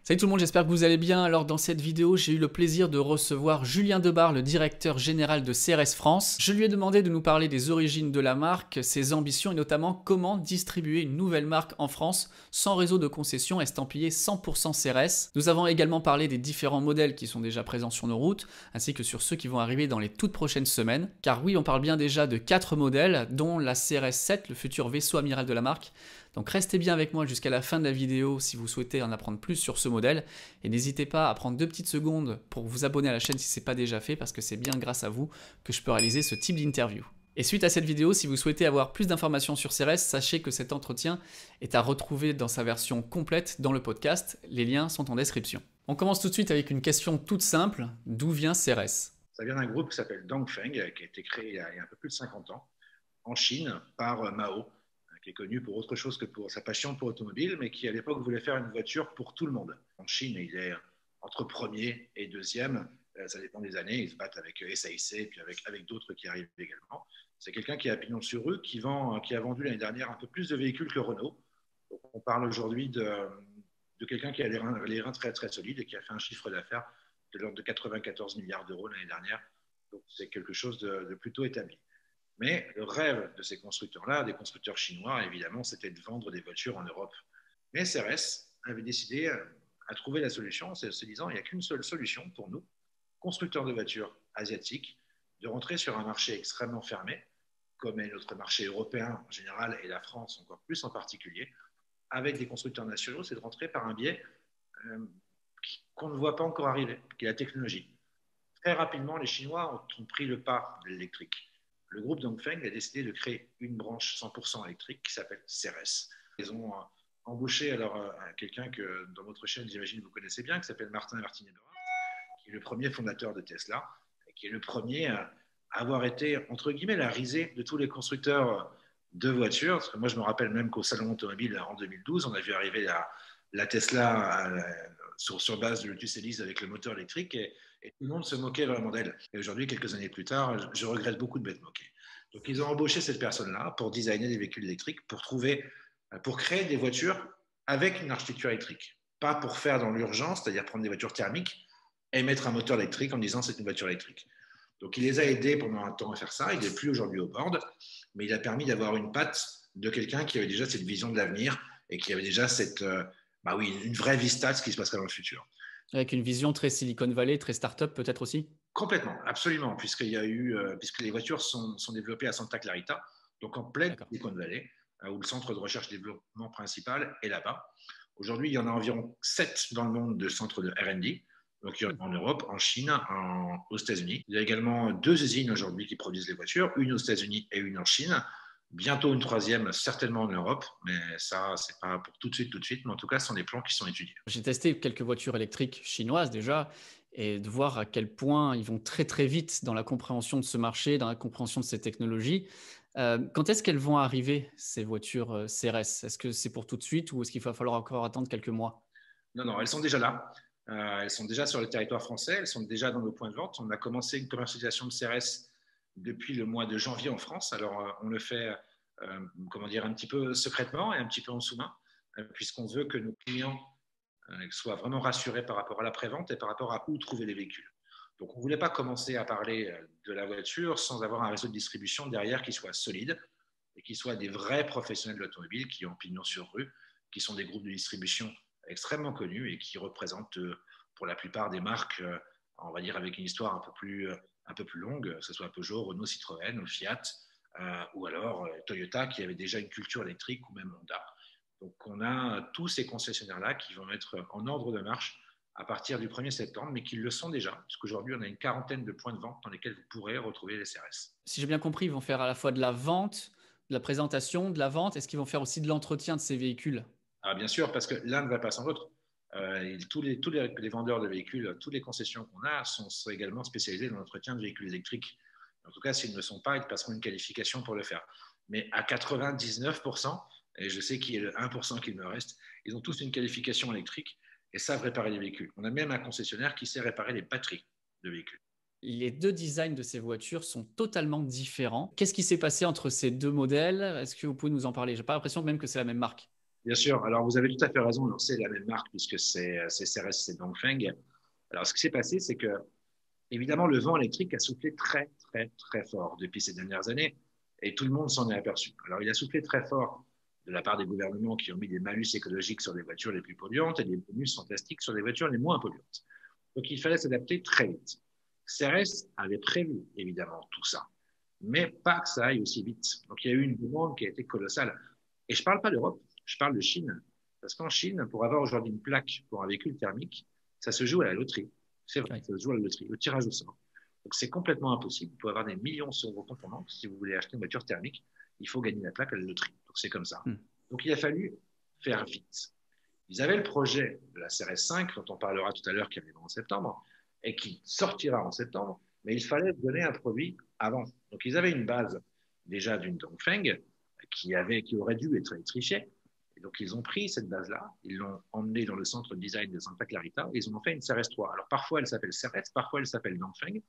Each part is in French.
Salut tout le monde, j'espère que vous allez bien. Alors dans cette vidéo, j'ai eu le plaisir de recevoir Julien Debar, le directeur général de CRS France. Je lui ai demandé de nous parler des origines de la marque, ses ambitions et notamment comment distribuer une nouvelle marque en France sans réseau de concession estampillé 100% CRS. Nous avons également parlé des différents modèles qui sont déjà présents sur nos routes, ainsi que sur ceux qui vont arriver dans les toutes prochaines semaines. Car oui, on parle bien déjà de 4 modèles, dont la CRS 7, le futur vaisseau amiral de la marque. Donc restez bien avec moi jusqu'à la fin de la vidéo si vous souhaitez en apprendre plus sur ce modèle. Et n'hésitez pas à prendre 2 petites secondes pour vous abonner à la chaîne si ce n'est pas déjà fait, parce que c'est bien grâce à vous que je peux réaliser ce type d'interview. Et suite à cette vidéo, si vous souhaitez avoir plus d'informations sur CRS, sachez que cet entretien est à retrouver dans sa version complète dans le podcast. Les liens sont en description. On commence tout de suite avec une question toute simple. D'où vient CRS? Ça vient d'un groupe qui s'appelle Dongfeng, qui a été créé il y a un peu plus de 50 ans en Chine par Mao, qui est connu pour autre chose que pour sa passion pour l'automobile, mais qui à l'époque voulait faire une voiture pour tout le monde. En Chine, il est entre premier et deuxième, ça dépend des années, ils se battent avec SAIC et puis avec d'autres qui arrivent également. C'est quelqu'un qui a pignon sur rue, qui a vendu l'année dernière un peu plus de véhicules que Renault. Donc on parle aujourd'hui de quelqu'un qui a les reins très très solides et qui a fait un chiffre d'affaires de l'ordre de 94 milliards d'euros l'année dernière. Donc c'est quelque chose de plutôt établi. Mais le rêve de ces constructeurs-là, des constructeurs chinois, évidemment, c'était de vendre des voitures en Europe. Mais CRS avait décidé à trouver la solution en se disant il n'y a qu'une seule solution pour nous, constructeurs de voitures asiatiques, de rentrer sur un marché extrêmement fermé, comme est notre marché européen en général et la France encore plus en particulier, avec des constructeurs nationaux, c'est de rentrer par un biais qu'on ne voit pas encore arriver, qui est la technologie. Très rapidement, les Chinois ont pris le pas de l'électrique. Le groupe Dongfeng a décidé de créer une branche 100% électrique qui s'appelle CRS. Ils ont embauché alors quelqu'un que dans votre chaîne, j'imagine, vous connaissez bien, qui s'appelle Martin Martinet-Berard, qui est le premier fondateur de Tesla, et qui est le premier à avoir été, entre guillemets, la risée de tous les constructeurs de voitures. Parce que moi, je me rappelle même qu'au Salon automobile en 2012, on a vu arriver la Tesla sur base de Lotus Elise avec le moteur électrique et tout le monde se moquait vraiment d'elle. Et aujourd'hui, quelques années plus tard, je regrette beaucoup de m'être moqué. Donc, ils ont embauché cette personne-là pour designer des véhicules électriques, pour créer des voitures avec une architecture électrique. Pas pour faire dans l'urgence, c'est-à-dire prendre des voitures thermiques et mettre un moteur électrique en disant c'est une voiture électrique. Donc, il les a aidés pendant un temps à faire ça. Il n'est plus aujourd'hui au board, mais il a permis d'avoir une patte de quelqu'un qui avait déjà cette vision de l'avenir et qui avait déjà une vraie vista de ce qui se passerait dans le futur. Avec une vision très Silicon Valley, très start-up peut-être aussi? Complètement, absolument, puisque les voitures sont développées à Santa Clarita, donc en pleine Silicon Valley, où le centre de recherche et développement principal est là-bas. Aujourd'hui, il y en a environ 7 dans le monde de centres de R&D, donc il y en a en Europe, en Chine, aux États-Unis. Il y a également 2 usines aujourd'hui qui produisent les voitures, une aux États-Unis et une en Chine. Bientôt une 3e, certainement en Europe, mais ça, c'est pas pour tout de suite, mais en tout cas, ce sont des plans qui sont étudiés. J'ai testé quelques voitures électriques chinoises déjà, et de voir à quel point ils vont très très vite dans la compréhension de ce marché, dans la compréhension de ces technologies. Quand est-ce qu'elles vont arriver, ces voitures CRS? Est-ce que c'est pour tout de suite ou est-ce qu'il va falloir encore attendre quelques mois? Non, elles sont déjà là. Elles sont déjà sur le territoire français, elles sont déjà dans nos points de vente. On a commencé une commercialisation de CRS depuis le mois de janvier en France. Alors, on le fait, un petit peu secrètement et un petit peu en sous-main, puisqu'on veut que nos clients soient vraiment rassurés par rapport à la prévente et par rapport à où trouver les véhicules. Donc, on ne voulait pas commencer à parler de la voiture sans avoir un réseau de distribution derrière qui soit solide et qui soit des vrais professionnels de l'automobile qui ont pignon sur rue, qui sont des groupes de distribution extrêmement connus et qui représentent pour la plupart des marques, on va dire avec une histoire un peu plus longue, que ce soit Peugeot, Renault, Citroën ou Fiat, ou alors Toyota qui avait déjà une culture électrique ou même Honda. Donc on a tous ces concessionnaires-là qui vont être en ordre de marche à partir du 1er septembre, mais qui le sont déjà, puisqu'aujourd'hui on a une quarantaine de points de vente dans lesquels vous pourrez retrouver les CRS. Si j'ai bien compris, ils vont faire à la fois de la vente, de la présentation, de la vente. Est-ce qu'ils vont faire aussi de l'entretien de ces véhicules? Alors bien sûr, parce que l'un ne va pas sans l'autre. Tous les vendeurs de véhicules, toutes les concessions qu'on a sont également spécialisés dans l'entretien de véhicules électriques. En tout cas, s'ils ne le sont pas, ils passeront une qualification pour le faire. Mais à 99%, et je sais qui est le 1% qu'il me reste, ils ont tous une qualification électrique et savent réparer les véhicules. On a même un concessionnaire qui sait réparer les batteries de véhicules. Les 2 designs de ces voitures sont totalement différents. Qu'est-ce qui s'est passé entre ces 2 modèles? Est-ce que vous pouvez nous en parler? J'ai pas l'impression même que c'est la même marque. Bien sûr. Alors, vous avez tout à fait raison. Alors, c'est la même marque puisque c'est CRS, c'est Dongfeng. Alors, ce qui s'est passé, c'est que, évidemment, le vent électrique a soufflé très, très, très fort depuis ces dernières années et tout le monde s'en est aperçu. Alors, il a soufflé très fort de la part des gouvernements qui ont mis des malus écologiques sur les voitures les plus polluantes et des bonus fantastiques sur les voitures les moins polluantes. Donc, il fallait s'adapter très vite. CRS avait prévu, évidemment, tout ça, mais pas que ça aille aussi vite. Donc, il y a eu une demande qui a été colossale. Et je ne parle pas d'Europe, je parle de Chine. Parce qu'en Chine, pour avoir aujourd'hui une plaque pour un véhicule thermique, ça se joue à la loterie. C'est vrai, Oui. ça se joue à la loterie, au tirage au sort. Donc, c'est complètement impossible. Vous pouvez avoir des millions d'euros contournants. Si vous voulez acheter une voiture thermique, il faut gagner la plaque à la loterie. Donc, c'est comme ça. Donc, il a fallu faire vite. Ils avaient le projet de la CRS 5, dont on parlera tout à l'heure, qui arrivera en septembre, et qui sortira en septembre, mais il fallait donner un produit avant. Donc, ils avaient une base déjà d'une Dongfeng qui aurait dû être trichée. Et donc, ils ont pris cette base-là, ils l'ont emmenée dans le centre de design de Santa Clarita, et ils en ont fait une CRS 3. Alors, parfois, elle s'appelle CRS, parfois, elle s'appelle Dongfeng,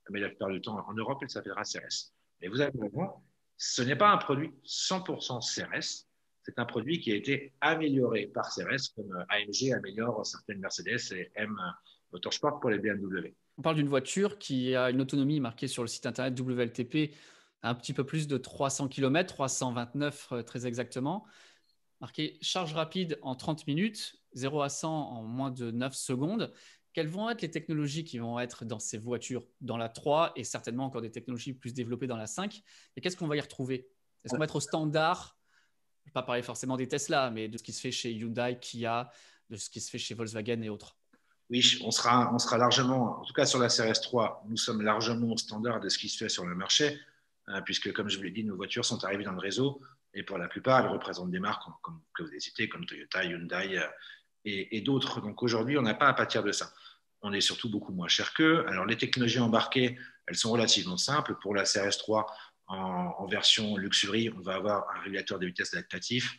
mais la plupart du temps, en Europe, elle s'appellera CRS. Mais vous avez raison, ce n'est pas un produit 100% CRS, c'est un produit qui a été amélioré par CRS, comme AMG améliore certaines Mercedes et M Motorsport pour les BMW. On parle d'une voiture qui a une autonomie marquée sur le site internet WLTP un petit peu plus de 300 km, 329 très exactement. Marqué charge rapide en 30 minutes, 0 à 100 en moins de 9 secondes. Quelles vont être les technologies qui vont être dans ces voitures, dans la 3 et certainement encore des technologies plus développées dans la 5? Et qu'est-ce qu'on va y retrouver? Est-ce qu'on va être au standard? Je ne vais pas parler forcément des Tesla, mais de ce qui se fait chez Hyundai, Kia, de ce qui se fait chez Volkswagen et autres. Oui, on sera largement, en tout cas sur la CRS 3, nous sommes largement au standard de ce qui se fait sur le marché, puisque, comme je vous l'ai dit, nos voitures sont arrivées dans le réseau et pour la plupart, elles représentent des marques comme que vous avez citées, comme Toyota, Hyundai et d'autres. Donc aujourd'hui, on n'a pas à pâtir de ça. On est surtout beaucoup moins cher qu'eux. Alors les technologies embarquées, elles sont relativement simples. Pour la CRS 3, en version luxury, on va avoir un régulateur de vitesse adaptatif,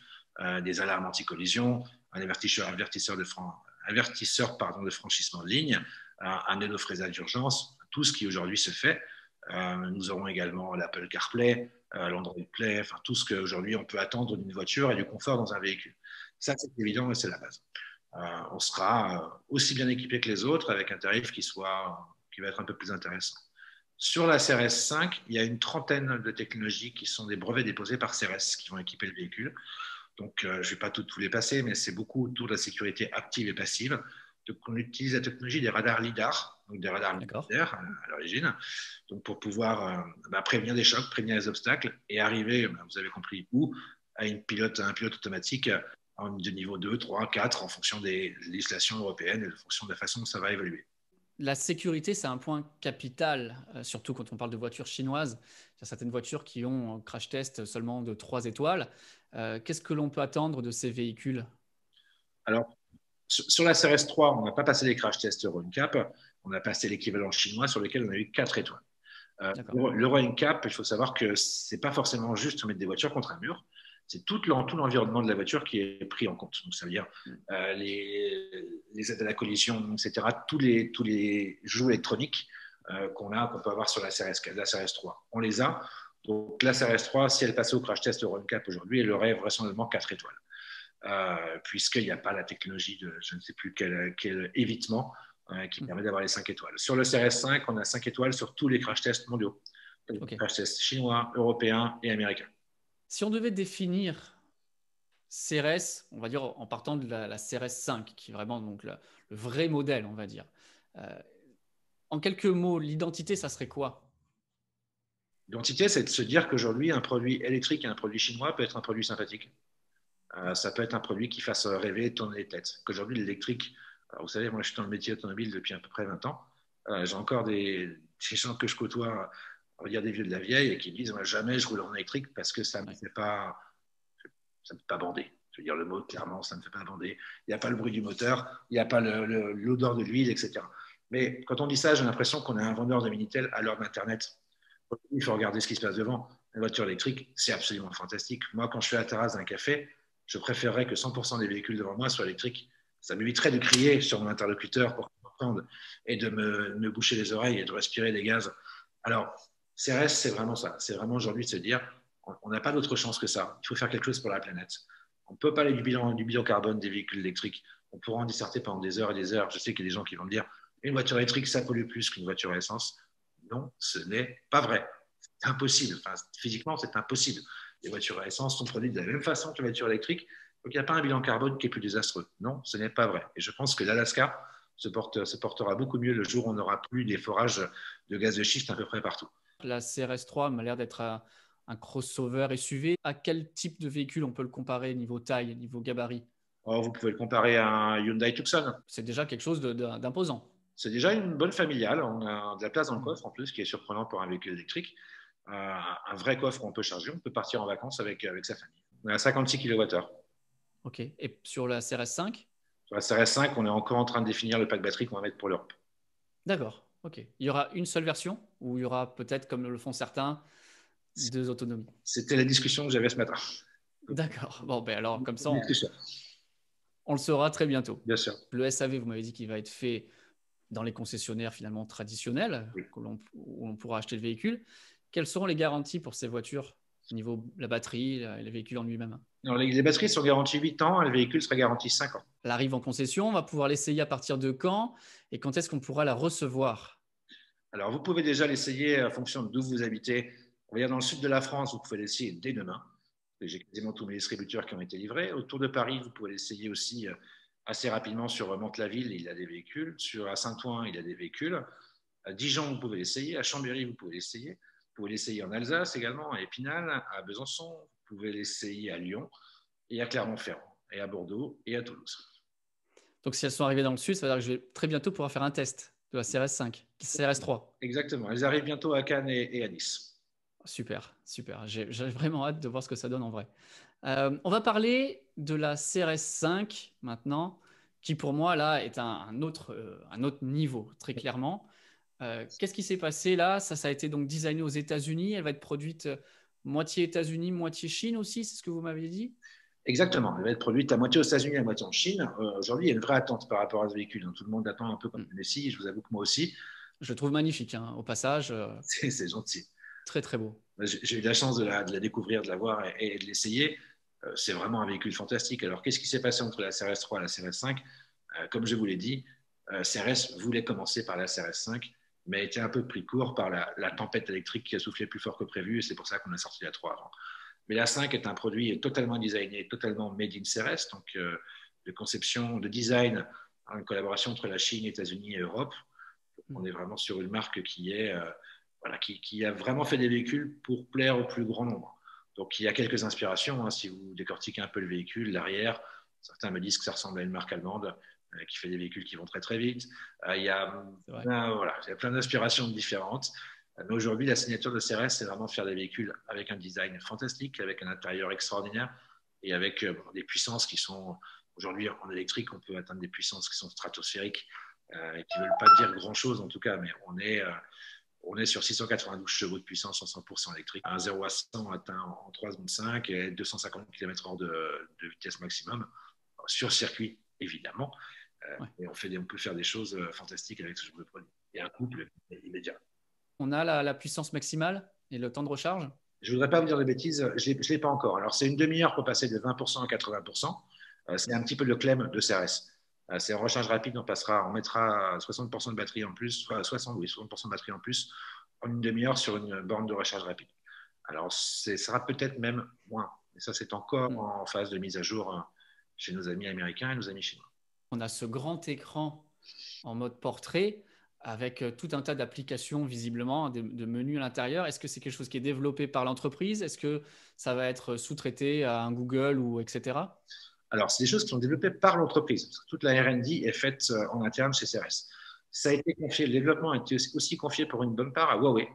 des alarmes anti-collision, un avertisseur de franchissement de ligne, un aide au freinage d'urgence, tout ce qui aujourd'hui se fait. Nous aurons également l'Apple CarPlay, l'Android Play, enfin tout ce qu'aujourd'hui on peut attendre d'une voiture et du confort dans un véhicule. Ça, c'est évident et c'est la base. On sera aussi bien équipé que les autres avec un tarif qui va être un peu plus intéressant. Sur la CRS 5, il y a une trentaine de technologies qui sont des brevets déposés par CRS qui vont équiper le véhicule. Donc, je ne vais pas tous les passer, mais c'est beaucoup autour de la sécurité active et passive. Donc, on utilise la technologie des radars LIDAR, donc des radars militaires à l'origine, donc pour pouvoir prévenir des chocs, prévenir les obstacles et arriver, vous avez compris où, à un pilote automatique de niveau 2, 3, 4 en fonction des législations européennes et en fonction de la façon dont ça va évoluer. La sécurité, c'est un point capital, surtout quand on parle de voitures chinoises. Il y a certaines voitures qui ont un crash test seulement de 3 étoiles. Qu'est-ce que l'on peut attendre de ces véhicules? Alors, sur la CRS 3, on n'a pas passé les crash tests Euro NCAP, on a passé l'équivalent chinois sur lequel on a eu 4 étoiles. L'Euro NCAP, il faut savoir que ce n'est pas forcément juste mettre des voitures contre un mur, c'est tout l'environnement de la voiture qui est pris en compte. Donc, ça veut dire les aides à la collision, etc., tous les jeux électroniques qu'on peut avoir sur la CRS 3. On les a. Donc, la CRS 3, si elle passait au crash test Euro NCAP aujourd'hui, elle aurait vraisemblablement 4 étoiles. Puisqu'il n'y a pas la technologie de je ne sais plus quel évitement qui permet d'avoir les 5 étoiles. Sur le CRS 5, on a 5 étoiles sur tous les crash tests mondiaux. Les crash tests chinois, européens et américains. Si on devait définir CRS, on va dire en partant de la CRS 5, qui est vraiment donc le vrai modèle, on va dire. En quelques mots, l'identité, ça serait quoi? L'identité, c'est de se dire qu'aujourd'hui, un produit électrique et un produit chinois peut être un produit sympathique. Ça peut être un produit qui fasse rêver, tourner les têtes. Qu'aujourd'hui, l'électrique, vous savez, moi je suis dans le métier automobile depuis à peu près 20 ans. J'ai encore des gens que je côtoie, on va dire des vieux de la vieille, et qui me disent moi, jamais je roule en électrique parce que ça ne me fait pas bander. Je veux dire le mot clairement, ça ne me fait pas bander. Il n'y a pas le bruit du moteur, il n'y a pas l'odeur de l'huile, etc. Mais quand on dit ça, j'ai l'impression qu'on a un vendeur de Minitel à l'heure d'Internet. Il faut regarder ce qui se passe devant. La voiture électrique, c'est absolument fantastique. Moi, quand je suis à la terrasse d'un café, je préférerais que 100% des véhicules devant moi soient électriques. Ça m'éviterait de crier sur mon interlocuteur pour comprendre et de me boucher les oreilles et de respirer des gaz. Alors, CRS, c'est vraiment ça. C'est vraiment aujourd'hui de se dire, on n'a pas d'autre chance que ça. Il faut faire quelque chose pour la planète. On peut parler du bilan carbone des véhicules électriques. On pourra en disserter pendant des heures et des heures. Je sais qu'il y a des gens qui vont me dire une voiture électrique, ça pollue plus qu'une voiture à essence. Non, ce n'est pas vrai. C'est impossible. Enfin, physiquement, c'est impossible. Les voitures à essence sont produites de la même façon que les voitures électriques. Donc, il n'y a pas un bilan carbone qui est plus désastreux. Non, ce n'est pas vrai. Et je pense que l'Alaska se portera beaucoup mieux le jour où on n'aura plus des forages de gaz de schiste à peu près partout. La CRS3 m'a l'air d'être un crossover SUV. À quel type de véhicule on peut le comparer niveau taille, niveau gabarit? Or, vous pouvez le comparer à un Hyundai Tucson. C'est déjà quelque chose d'imposant. C'est déjà une bonne familiale. On a de la place dans le coffre en plus, qui est surprenant pour un véhicule électrique. Un vrai coffre où on peut charger, on peut partir en vacances avec sa famille. On est à 56 kWh. Ok. Et sur la CRS5? Sur la CRS5, on est encore en train de définir le pack batterie qu'on va mettre pour l'Europe. D'accord. Ok. Il y aura une seule version ou il y aura peut-être, comme le font certains, deux autonomies? C'était la discussion que j'avais ce matin. D'accord. Bon, ben alors, comme ça, Discussion, on le saura très bientôt. bien sûr. Le SAV, vous m'avez dit qu'il va être fait dans les concessionnaires finalement traditionnels, Oui. où on pourra acheter le véhicule. Quelles seront les garanties pour ces voitures au niveau de la batterie et le véhicule en lui-même? Alors, les batteries sont garanties 8 ans et le véhicule sera garanti 5 ans. Elle arrive en concession, on va pouvoir l'essayer à partir de quand et quand est-ce qu'on pourra la recevoir? Alors, vous pouvez déjà l'essayer en fonction d'où vous habitez. On va dire dans le sud de la France, vous pouvez l'essayer dès demain. J'ai quasiment tous mes distributeurs qui ont été livrés. Autour de Paris, vous pouvez l'essayer aussi assez rapidement sur Mantes-la-Ville, il a des véhicules. À Saint-Ouen, il a des véhicules. À Dijon, vous pouvez l'essayer. À Chambéry, vous pouvez l'essayer. Vous pouvez l'essayer en Alsace également, à Épinal, à Besançon. Vous pouvez l'essayer à Lyon et à Clermont-Ferrand, et à Bordeaux et à Toulouse. Donc si elles sont arrivées dans le sud, ça veut dire que je vais très bientôt pouvoir faire un test de la CRS5, CRS3. Exactement. Elles arrivent bientôt à Cannes et à Nice. Super, super. J'ai vraiment hâte de voir ce que ça donne en vrai. On va parler de la CRS5 maintenant, qui pour moi là est un autre niveau, très clairement. Qu'est-ce qui s'est passé là? Ça a été donc designé aux États-Unis. Elle va être produite moitié États-Unis, moitié Chine aussi, c'est ce que vous m'avez dit? Exactement. Elle va être produite à moitié aux États-Unis, à moitié en Chine. Aujourd'hui, il y a une vraie attente par rapport à ce véhicule. Tout le monde attend un peu comme le Messi. Je vous avoue que moi aussi. Je le trouve magnifique, hein, au passage. C'est gentil. Très, très beau. J'ai eu la chance de la découvrir, de la voir et de l'essayer. C'est vraiment un véhicule fantastique. Alors, qu'est-ce qui s'est passé entre la CRS3 et la CRS5? Comme je vous l'ai dit, CRS voulait commencer par la CRS5, mais a été un peu pris court par la tempête électrique qui a soufflé plus fort que prévu, et c'est pour ça qu'on a sorti la 3 avant. Mais la 5 est un produit totalement designé, totalement made in CRS, donc de conception, de design, en collaboration entre la Chine, les États-Unis et Europe. On est vraiment sur une marque qui a vraiment fait des véhicules pour plaire au plus grand nombre. Donc il y a quelques inspirations, hein, si vous décortiquez un peu le véhicule, l'arrière, certains me disent que ça ressemble à une marque allemande qui fait des véhicules qui vont très très vite. Il y a plein d'inspirations différentes. Mais aujourd'hui, la signature de CRS, c'est vraiment de faire des véhicules avec un design fantastique, avec un intérieur extraordinaire et avec des puissances qui sont, aujourd'hui en électrique, on peut atteindre des puissances qui sont stratosphériques et qui ne veulent pas dire grand-chose en tout cas, mais on est sur 692 chevaux de puissance en 100% électrique. Un 0 à 100 atteint en 3 secondes 5 et 250 km/h de vitesse maximum sur circuit, évidemment. Et on peut faire des choses fantastiques avec ce genre de produit. Et un couple immédiat. On a la puissance maximale et le temps de recharge? Je ne voudrais pas vous dire de bêtises, je ne l'ai pas encore. Alors, c'est une demi-heure pour passer de 20% à 80%. C'est un petit peu le claim de CRS. C'est en recharge rapide, on mettra 60% de batterie en plus, 60% de batterie en plus en une demi-heure sur une borne de recharge rapide. Alors, ça sera peut-être même moins. Mais ça, c'est encore en phase de mise à jour chez nos amis américains et nos amis chinois. On a ce grand écran en mode portrait avec tout un tas d'applications visiblement, de menus à l'intérieur. Est-ce que c'est quelque chose qui est développé par l'entreprise? Est-ce que ça va être sous-traité à un Google ou etc.? Alors, c'est des choses qui sont développées par l'entreprise. Toute la R&D est faite en interne chez CRS. Ça a été confié, le développement a été aussi confié pour une bonne part à Huawei.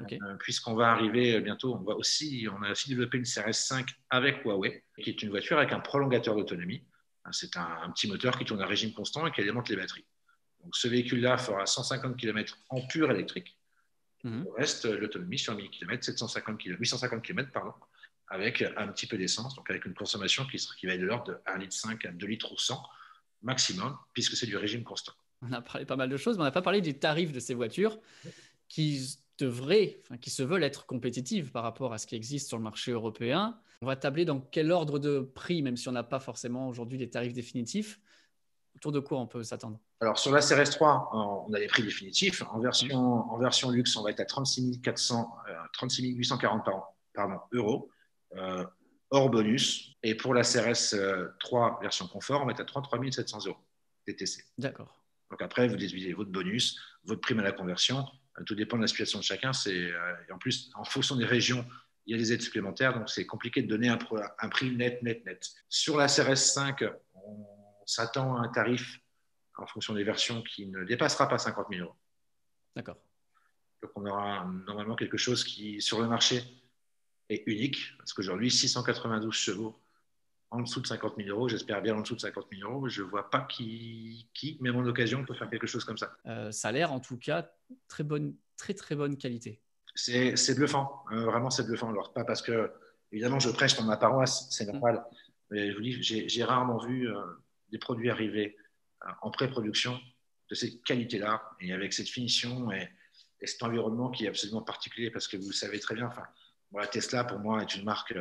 Okay. Puisqu'on va arriver bientôt, on a aussi développé une CRS5 avec Huawei, qui est une voiture avec un prolongateur d'autonomie. C'est un petit moteur qui tourne à régime constant et qui alimente les batteries. Donc, ce véhicule-là fera 150 km en pur électrique. Le reste, l'autonomie sur 1000 km, 850 km, avec un petit peu d'essence, donc avec une consommation qui va être de l'ordre de 1,5 litre à 2 litres ou 100 maximum, puisque c'est du régime constant. On a parlé pas mal de choses, mais on n'a pas parlé des tarifs de ces voitures qui qui se veulent être compétitives par rapport à ce qui existe sur le marché européen. On va tabler dans quel ordre de prix, même si on n'a pas forcément aujourd'hui les tarifs définitifs. Autour de quoi on peut s'attendre? Alors, sur la CRS 3, on a les prix définitifs. En version luxe, on va être à 36 840 euros, hors bonus. Et pour la CRS 3 version confort, on va être à 33 700 euros TTC. D'accord. Donc après, vous déduisez votre bonus, votre prime à la conversion. Tout dépend de la situation de chacun. Et en plus, en fonction des régions, il y a des aides supplémentaires. Donc, c'est compliqué de donner un prix net. Sur la CRS 5, on s'attend à un tarif en fonction des versions qui ne dépassera pas 50 000 euros. D'accord. Donc, on aura normalement quelque chose qui, sur le marché, est unique. Parce qu'aujourd'hui, 692 chevaux en dessous de 50 000 euros, j'espère bien en dessous de 50 000 euros, je ne vois pas qui, même en occasion, peut faire quelque chose comme ça. Ça a l'air en tout cas très très bonne qualité. C'est bluffant, vraiment c'est bluffant. Alors, pas parce que, évidemment, je prêche pour ma paroisse, c'est normal. Mais je vous dis, j'ai rarement vu des produits arriver en pré-production de cette qualité-là et avec cette finition et cet environnement qui est absolument particulier parce que vous le savez très bien. Enfin, la Tesla, pour moi, est une marque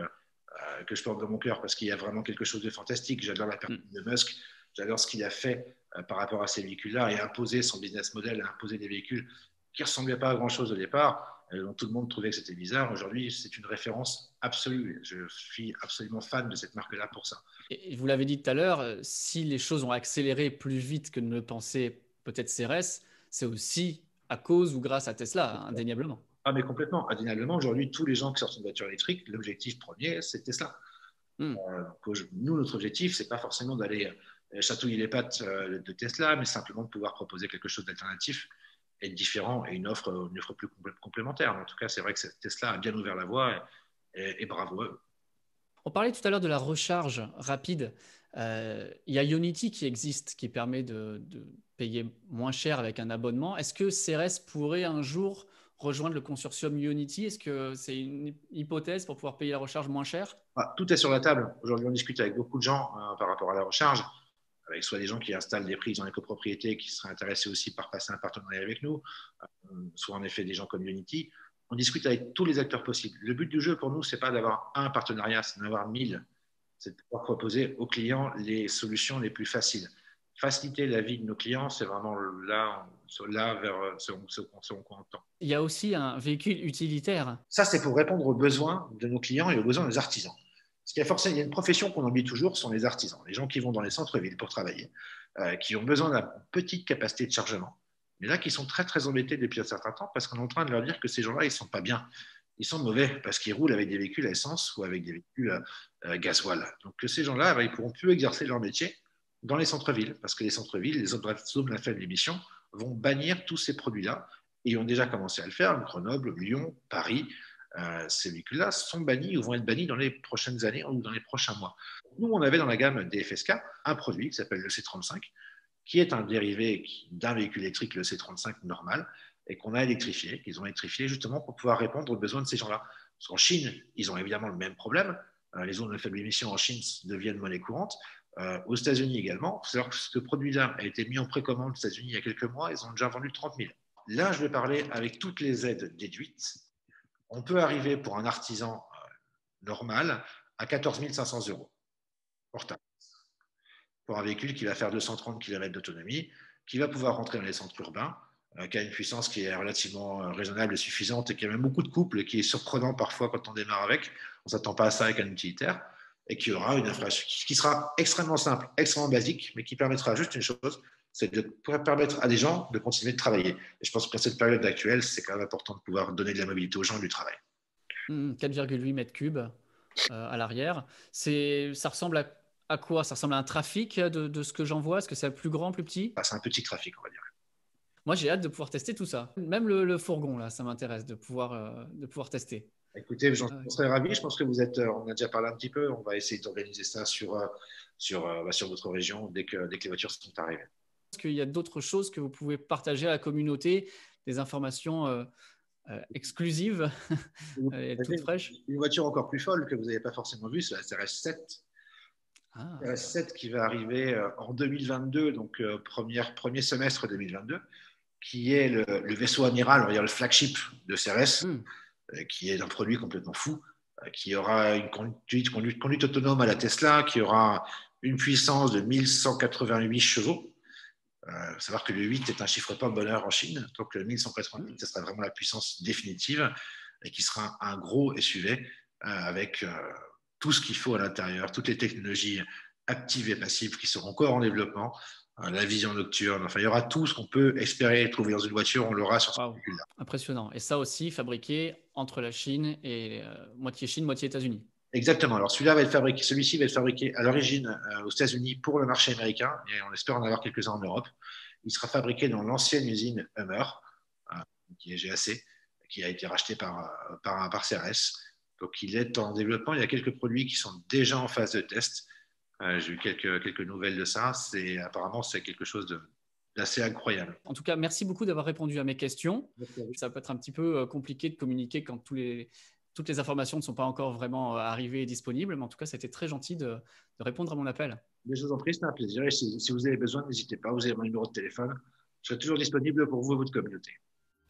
que je porte dans mon cœur parce qu'il y a vraiment quelque chose de fantastique. J'adore la personne de Musk, j'adore ce qu'il a fait par rapport à ces véhicules-là et imposer son business model, imposer des véhicules qui ne ressemblaient pas à grand-chose au départ, dont tout le monde trouvait que c'était bizarre. Aujourd'hui, c'est une référence absolue. Je suis absolument fan de cette marque-là pour ça. Et vous l'avez dit tout à l'heure, si les choses ont accéléré plus vite que ne le pensait peut-être CRS, c'est aussi à cause ou grâce à Tesla, indéniablement. Ah, mais complètement. Indéniablement, aujourd'hui, tous les gens qui sortent une voiture électrique, l'objectif premier, c'est Tesla. Nous, notre objectif, c'est pas forcément d'aller chatouiller les pattes de Tesla, mais simplement de pouvoir proposer quelque chose d'alternatif et de différent et une offre plus complémentaire. En tout cas, c'est vrai que Tesla a bien ouvert la voie et bravo à eux. On parlait tout à l'heure de la recharge rapide. Il y a Ionity qui existe, qui permet de payer moins cher avec un abonnement. Est-ce que CRS pourrait un jour rejoindre le consortium Ionity? Est-ce que c'est une hypothèse pour pouvoir payer la recharge moins cher? Tout est sur la table. Aujourd'hui, on discute avec beaucoup de gens par rapport à la recharge, avec soit des gens qui installent des prises dans les copropriétés qui seraient intéressés aussi par passer un partenariat avec nous, soit en effet des gens comme Ionity. On discute avec tous les acteurs possibles. Le but du jeu pour nous, ce n'est pas d'avoir un partenariat, c'est d'en avoir 1000. C'est de pouvoir proposer aux clients les solutions les plus faciles. Faciliter la vie de nos clients, c'est vraiment là vers ce qu'on entend. Il y a aussi un véhicule utilitaire. Ça, c'est pour répondre aux besoins de nos clients et aux besoins des artisans. Parce qu'il y a forcément, il y a une profession qu'on oublie toujours, ce sont les artisans, les gens qui vont dans les centres-villes pour travailler, qui ont besoin d'une petite capacité de chargement, mais là, qui sont très, très embêtés depuis un certain temps parce qu'on est en train de leur dire que ces gens-là, ils ne sont pas bien. Ils sont mauvais parce qu'ils roulent avec des véhicules à essence ou avec des véhicules gasoil. Donc, ces gens-là, ils ne pourront plus exercer leur métier dans les centres-villes parce que les centres-villes, les autres zones à faible émission, vont bannir tous ces produits-là et ont déjà commencé à le faire. Grenoble, Lyon, Paris, ces véhicules-là sont bannis ou vont être bannis dans les prochaines années ou dans les prochains mois. Nous, on avait dans la gamme des FSK un produit qui s'appelle le C35, qui est un dérivé d'un véhicule électrique, le C35 normal, et qu'on a électrifié, qu'ils ont électrifié justement pour pouvoir répondre aux besoins de ces gens-là. Parce qu'en Chine, ils ont évidemment le même problème. Les zones de faible émission en Chine deviennent monnaie courante. Aux États-Unis également. Il faut savoir que ce produit-là a été mis en précommande aux États-Unis il y a quelques mois. Ils ont déjà vendu 30 000. Là, je vais parler avec toutes les aides déduites. On peut arriver pour un artisan normal à 14 500 euros portable. Pour un véhicule qui va faire 230 km d'autonomie, qui va pouvoir rentrer dans les centres urbains, qui a une puissance qui est relativement raisonnable et suffisante et qui a même beaucoup de couple, qui est surprenant parfois quand on démarre avec. On ne s'attend pas à ça avec un utilitaire et qui aura une infrastructure qui sera extrêmement simple, extrêmement basique, mais qui permettra juste une chose, c'est de permettre à des gens de continuer de travailler. Et je pense qu'à cette période actuelle, c'est quand même important de pouvoir donner de la mobilité aux gens et du travail. 4,8 mètres cubes à l'arrière. Ça ressemble à quoi? Ça ressemble à un trafic de ce que j'en vois? Est-ce que c'est plus grand, plus petit? C'est un petit trafic, on va dire. Moi, j'ai hâte de pouvoir tester tout ça. Même le fourgon, là, ça m'intéresse de pouvoir tester. Écoutez, j'en serais ravi. Je pense que vous êtes, on a déjà parlé un petit peu. On va essayer d'organiser ça sur votre région dès que les voitures sont arrivées. Est-ce qu'il y a d'autres choses que vous pouvez partager à la communauté, des informations exclusives et toutes fraîches? Une voiture encore plus folle que vous n'avez pas forcément vue, c'est la CRS 7. La CRS 7 qui va arriver en 2022, donc premier semestre 2022. qui est le vaisseau amiral, on va dire le flagship de CRS, qui est un produit complètement fou, qui aura une conduite autonome à la Tesla, qui aura une puissance de 1188 chevaux. Savoir que le 8 est un chiffre pas bonheur en Chine, donc le 1188, ce sera vraiment la puissance définitive et qui sera un gros SUV avec tout ce qu'il faut à l'intérieur, toutes les technologies actives et passives qui seront encore en développement, la vision nocturne, enfin il y aura tout ce qu'on peut espérer trouver dans une voiture, on l'aura sur ce véhicule-là. Impressionnant. Et ça aussi fabriqué entre la Chine et moitié Chine, moitié États-Unis. Exactement. Alors celui-ci va être fabriqué à l'origine aux États-Unis pour le marché américain et on espère en avoir quelques-uns en Europe. Il sera fabriqué dans l'ancienne usine Hummer, qui est GAC, qui a été racheté par CRS. Donc il est en développement. Il y a quelques produits qui sont déjà en phase de test. J'ai eu quelques nouvelles de ça. Apparemment, c'est quelque chose d'assez incroyable. En tout cas, merci beaucoup d'avoir répondu à mes questions. Ça peut être un petit peu compliqué de communiquer quand toutes les informations ne sont pas encore vraiment arrivées et disponibles, mais en tout cas, c'était très gentil de répondre à mon appel. Je vous en prie, c'est un plaisir. Et si vous avez besoin, n'hésitez pas, vous avez mon numéro de téléphone. Je serai toujours disponible pour vous et votre communauté.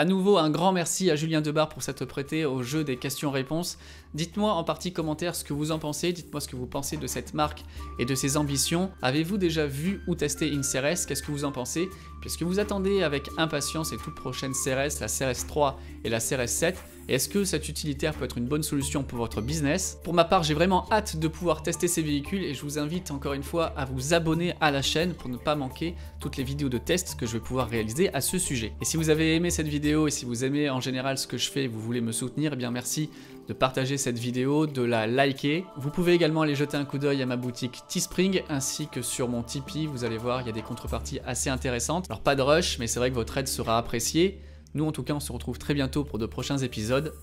À nouveau, un grand merci à Julien Debar pour s'être prêté au jeu des questions-réponses. Dites-moi en partie commentaire ce que vous en pensez, dites-moi ce que vous pensez de cette marque et de ses ambitions. Avez-vous déjà vu ou testé une CRS? Qu'est-ce que vous en pensez? Puisque vous attendez avec impatience les toutes prochaines CRS, la CRS 3 et la CRS 7. Et est-ce que cet utilitaire peut être une bonne solution pour votre business? Pour ma part, j'ai vraiment hâte de pouvoir tester ces véhicules et je vous invite encore une fois à vous abonner à la chaîne pour ne pas manquer toutes les vidéos de tests que je vais pouvoir réaliser à ce sujet. Et si vous avez aimé cette vidéo et si vous aimez en général ce que je fais et vous voulez me soutenir, eh bien merci de partager cette vidéo, de la liker. Vous pouvez également aller jeter un coup d'œil à ma boutique Teespring ainsi que sur mon Tipeee. Vous allez voir, il y a des contreparties assez intéressantes. Alors pas de rush, mais c'est vrai que votre aide sera appréciée. Nous en tout cas, on se retrouve très bientôt pour de prochains épisodes.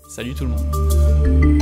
Salut tout le monde!